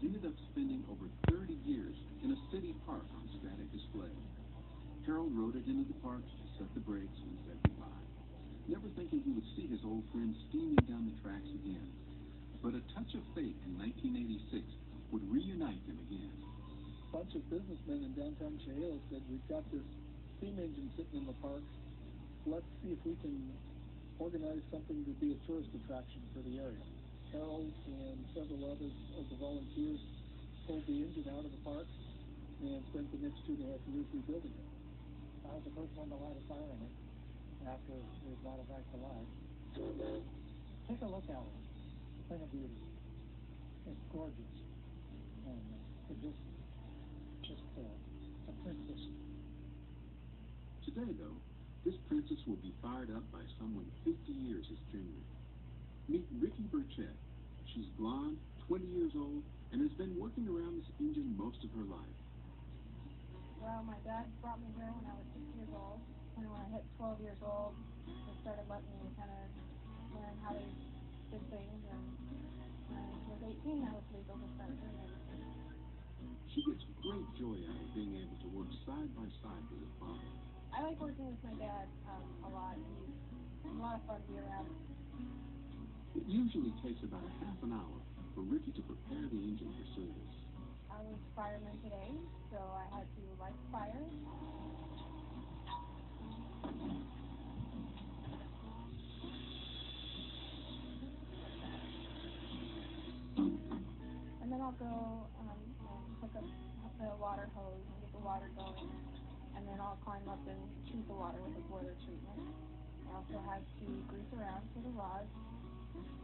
ended up spending over 30 years in a city park on static display. Harold rode it into the park, set the brakes, and said goodbye, never thinking he would see his old friend steaming down the tracks again. But a touch of fate in 1986 would reunite them again. A bunch of businessmen in downtown Chehalis said, we've got this steam engine sitting in the park. Let's see if we can organize something to be a tourist attraction for the area. Harold and several others of the volunteers pulled the engine out of the park and spent the next 2.5 years rebuilding it. I was the first one to light a fire in it after we brought it back to life. Take a look at it. It's a thing of beauty. It's gorgeous. And it's just a princess. Today, though, this princess will be fired up by someone 50 years his junior. Meet Ricky Burchett. She's blonde, 20 years old, and has been working around this engine most of her life. Well, my dad brought me here when I was 6 years old. And when I hit 12 years old, they started letting me kind of learn how they did things. And when I was 18, I was legal to start doing it. She gets great joy out of being able to work side by side with her father. I like working with my dad a lot. He's a lot of fun to be around. It usually takes about a half an hour for Ricky to prepare the engine for service. I was fireman today, so I had to light the fire. And then I'll go and hook up the water hose and get the water going. And then I'll climb up and treat the water with a boiler treatment. I also have to grease around for the rods.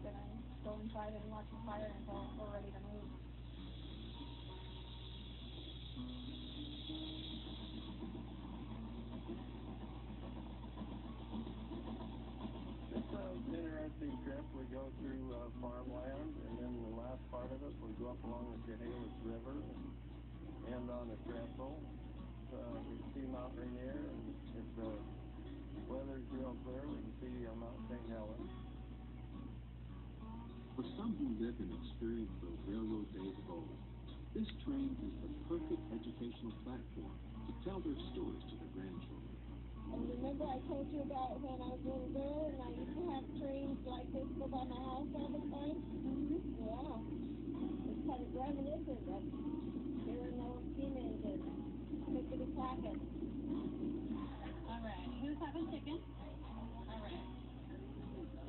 Then I go inside and watch the fire until we're ready to move. It's an interesting trip. We go through farmland, and then the last part of it, we go up along the Chehalis River and end on a trestle. We see Mount Rainier, and if the weather's real clear, we can see Mount St. Helens. For some who live and experience those railroad days of old, this train is the perfect educational platform to tell their stories to their grandchildren. And remember I told you about when I was a little girl and I used to have trains like this go by my house all the time? Mm-hmm. Yeah. It's kind of reminiscent of there were no steam engines. Clickety clackety. All right. Who's having chicken? All right.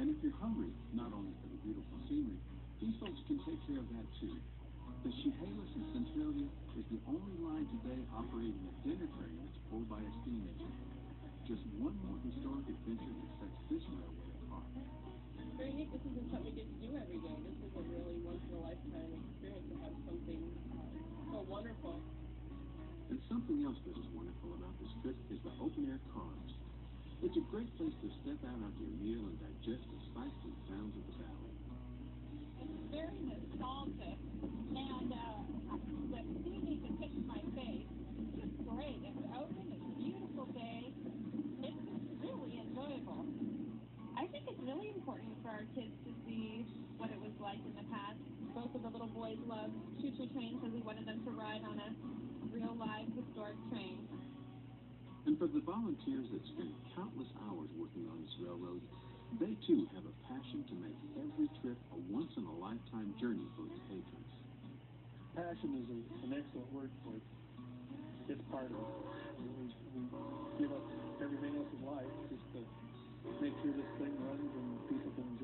And if you're hungry, not only for the beautiful scenery, these folks can take care of that too. The Chehalis and Centralia is the only line today operating a dinner train that's pulled by a steam engine. Just one more historic adventure that sets this railway apart. Very neat. This isn't something we get to do every day. This is a really once-in-a-lifetime experience to have something so wonderful. And something else that is wonderful about this trip is the open-air cars. It's a great place to step out after your meal and digest the sights and sounds of the valley. It's very nostalgic, and the scene depicts my face. It's just great. It's open. It's a beautiful day. It's just really enjoyable. I think it's really important for our kids to see what it was like in the past. Both of the little boys loved choo-choo trains, and we wanted them to ride on a real live historic train. And for the volunteers that spend countless hours working on this railroad, they too have a passion to make every trip a once-in-a-lifetime journey for its patrons. Passion is an excellent word for it. It's part of it. We give up everything else in life just to make sure this thing runs and people can enjoy